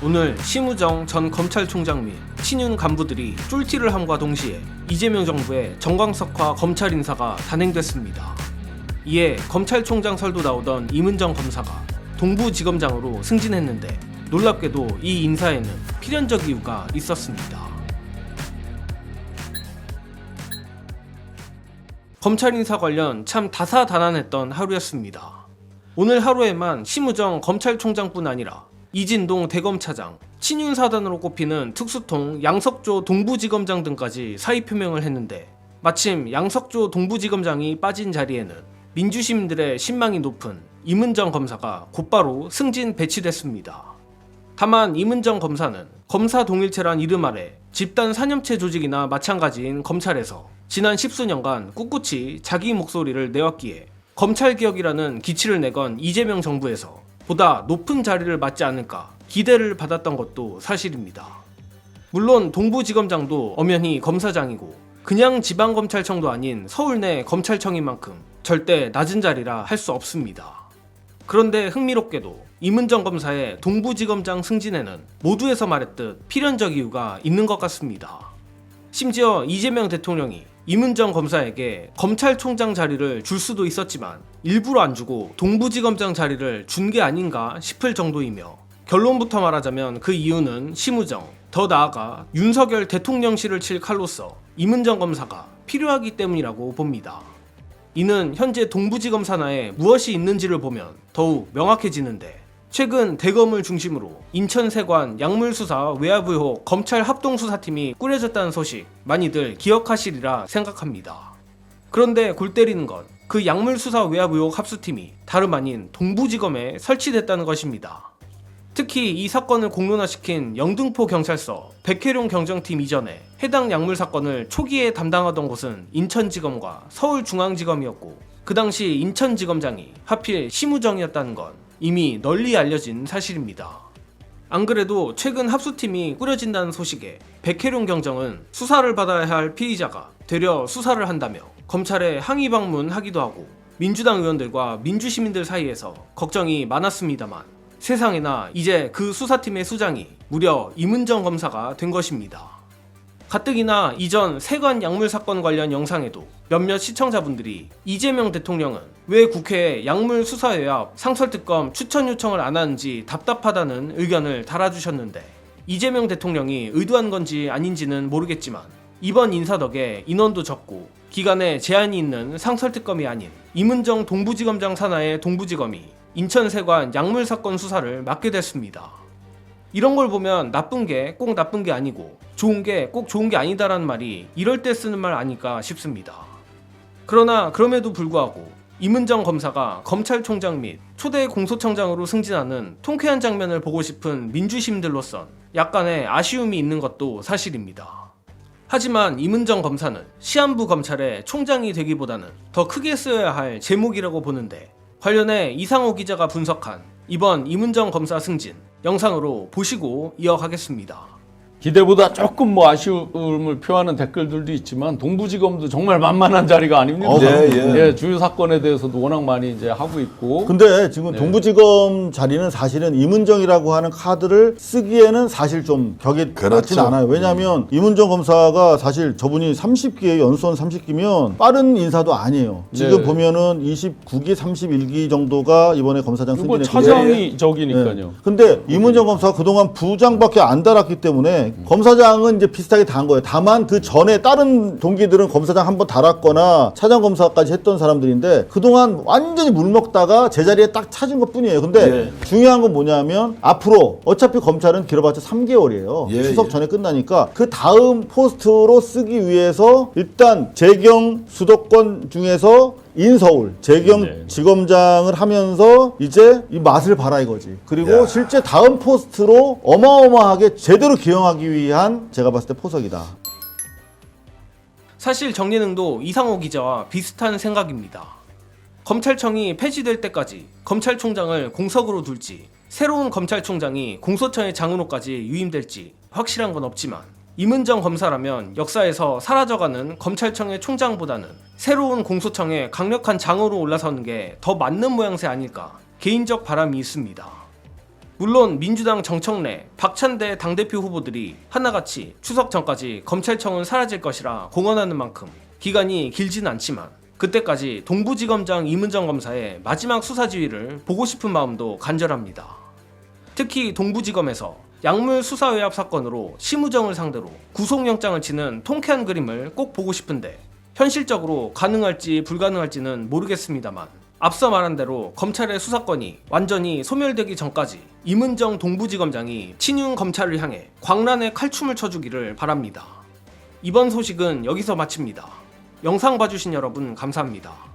오늘 심우정 전 검찰총장 및 친윤 간부들이 쫄티를 함과 동시에 이재명 정부의 정광석화 검찰 인사가 단행됐습니다. 이에 검찰총장 설도 나오던 임은정 검사가 동부지검장으로 승진했는데 놀랍게도 이 인사에는 필연적 이유가 있었습니다. 검찰 인사 관련 참 다사다난했던 하루였습니다. 오늘 하루에만 심우정 검찰총장뿐 아니라 이진동 대검차장, 친윤사단으로 꼽히는 특수통 양석조 동부지검장 등까지 사의 표명을 했는데 마침 양석조 동부지검장이 빠진 자리에는 민주시민들의 신망이 높은 임은정 검사가 곧바로 승진 배치됐습니다. 다만 임은정 검사는 검사 동일체란 이름 아래 집단 사념체 조직이나 마찬가지인 검찰에서 지난 10수년간 꿋꿋이 자기 목소리를 내왔기에 검찰개혁이라는 기치를 내건 이재명 정부에서 보다 높은 자리를 맡지 않을까 기대를 받았던 것도 사실입니다. 물론 동부지검장도 엄연히 검사장이고 그냥 지방검찰청도 아닌 서울 내 검찰청인 만큼 절대 낮은 자리라 할 수 없습니다. 그런데 흥미롭게도 임은정 검사의 동부지검장 승진에는 모두에서 말했듯 필연적 이유가 있는 것 같습니다. 심지어 이재명 대통령이 임은정 검사에게 검찰총장 자리를 줄 수도 있었지만 일부러 안 주고 동부지검장 자리를 준 게 아닌가 싶을 정도이며 결론부터 말하자면 그 이유는 심우정, 더 나아가 윤석열 대통령실을 칠 칼로서 임은정 검사가 필요하기 때문이라고 봅니다. 이는 현재 동부지검 산하에 무엇이 있는지를 보면 더욱 명확해지는데 최근 대검을 중심으로 인천세관 약물수사 외압 의혹 검찰 합동수사팀이 꾸려졌다는 소식 많이들 기억하시리라 생각합니다. 그런데 골 때리는 건 그 약물수사 외압 의혹 합수팀이 다름 아닌 동부지검에 설치됐다는 것입니다. 특히 이 사건을 공론화시킨 영등포 경찰서 백혜룡 경정팀 이전에 해당 약물 사건을 초기에 담당하던 곳은 인천지검과 서울중앙지검이었고 그 당시 인천지검장이 하필 심우정이었다는 건 이미 널리 알려진 사실입니다. 안 그래도 최근 합수팀이 꾸려진다는 소식에 백혜룡 경정은 수사를 받아야 할 피의자가 되려 수사를 한다며 검찰에 항의 방문하기도 하고 민주당 의원들과 민주시민들 사이에서 걱정이 많았습니다만 세상에나 이제 그 수사팀의 수장이 무려 임은정 검사가 된 것입니다. 가뜩이나 이전 세관 약물 사건 관련 영상에도 몇몇 시청자분들이 이재명 대통령은 왜 국회에 약물 수사외압 상설특검 추천 요청을 안 하는지 답답하다는 의견을 달아주셨는데 이재명 대통령이 의도한 건지 아닌지는 모르겠지만 이번 인사 덕에 인원도 적고 기간에 제한이 있는 상설특검이 아닌 임은정 동부지검장 산하의 동부지검이 인천세관 약물 사건 수사를 맡게 됐습니다. 이런 걸 보면 나쁜 게 꼭 나쁜 게 아니고 좋은 게 꼭 좋은 게 아니다라는 말이 이럴 때 쓰는 말 아닐까 싶습니다. 그러나 그럼에도 불구하고 임은정 검사가 검찰총장 및 초대 공소청장으로 승진하는 통쾌한 장면을 보고 싶은 민주시민들로선 약간의 아쉬움이 있는 것도 사실입니다. 하지만 임은정 검사는 시한부 검찰의 총장이 되기보다는 더 크게 쓰여야 할 제목이라고 보는데 관련해 이상호 기자가 분석한 이번 임은정 검사 승진 영상으로 보시고 이어가겠습니다. 기대보다 조금 아쉬움을 표하는 댓글들도 있지만 동부지검도 정말 만만한 자리가 아닙니다. 예, 주요 사건에 대해서도 워낙 많이 이제 하고 있고. 근데 지금 동부지검 자리는 사실은 임은정이라고 하는 카드를 쓰기에는 사실 좀 격이 맞진 않아요. 왜냐하면 임은정 검사가 사실 저분이 30기에 연수원 30기면 빠른 인사도 아니에요. 지금 보면은 29기, 31기 정도가 이번에 검사장 승진했는데 차장이 적이니까요. 근데 임은정 검사가 그동안 부장밖에 안 달았기 때문에 검사장은 이제 비슷하게 다 한 거예요. 다만 그 전에 다른 동기들은 검사장 한번 달았거나 차장 검사까지 했던 사람들인데 그동안 완전히 물먹다가 제자리에 딱 찾은 것 뿐이에요. 근데 중요한 건 뭐냐면 앞으로 어차피 검찰은 길어봤자 3개월이에요. 추석 전에 끝나니까 그 다음 포스트로 쓰기 위해서 일단 재경 수도권 중에서 인서울 재경 지검장을 하면서 이제 이 맛을 봐라 이거지. 그리고 실제 다음 포스트로 어마어마하게 제대로 기용하기 위한 제가 봤을 때 포석이다. 사실 정예능도 이상호 기자와 비슷한 생각입니다. 검찰청이 폐지될 때까지 검찰총장을 공석으로 둘지 새로운 검찰총장이 공소청의 장으로까지 유임될지 확실한 건 없지만 임은정 검사라면 역사에서 사라져가는 검찰청의 총장보다는 새로운 공소청의 강력한 장으로 올라서는 게 더 맞는 모양새 아닐까 개인적 바람이 있습니다. 물론 민주당 정청래, 박찬대 당대표 후보들이 하나같이 추석 전까지 검찰청은 사라질 것이라 공언하는 만큼 기간이 길진 않지만 그때까지 동부지검장 이문정 검사의 마지막 수사 지휘를 보고 싶은 마음도 간절합니다. 특히 동부지검에서 약물 수사외압 사건으로 심우정을 상대로 구속영장을 치는 통쾌한 그림을 꼭 보고 싶은데 현실적으로 가능할지 불가능할지는 모르겠습니다만 앞서 말한 대로 검찰의 수사권이 완전히 소멸되기 전까지 이문정 동부지검장이 친윤 검찰을 향해 광란의 칼춤을 춰주기를 바랍니다. 이번 소식은 여기서 마칩니다. 영상 봐주신 여러분 감사합니다.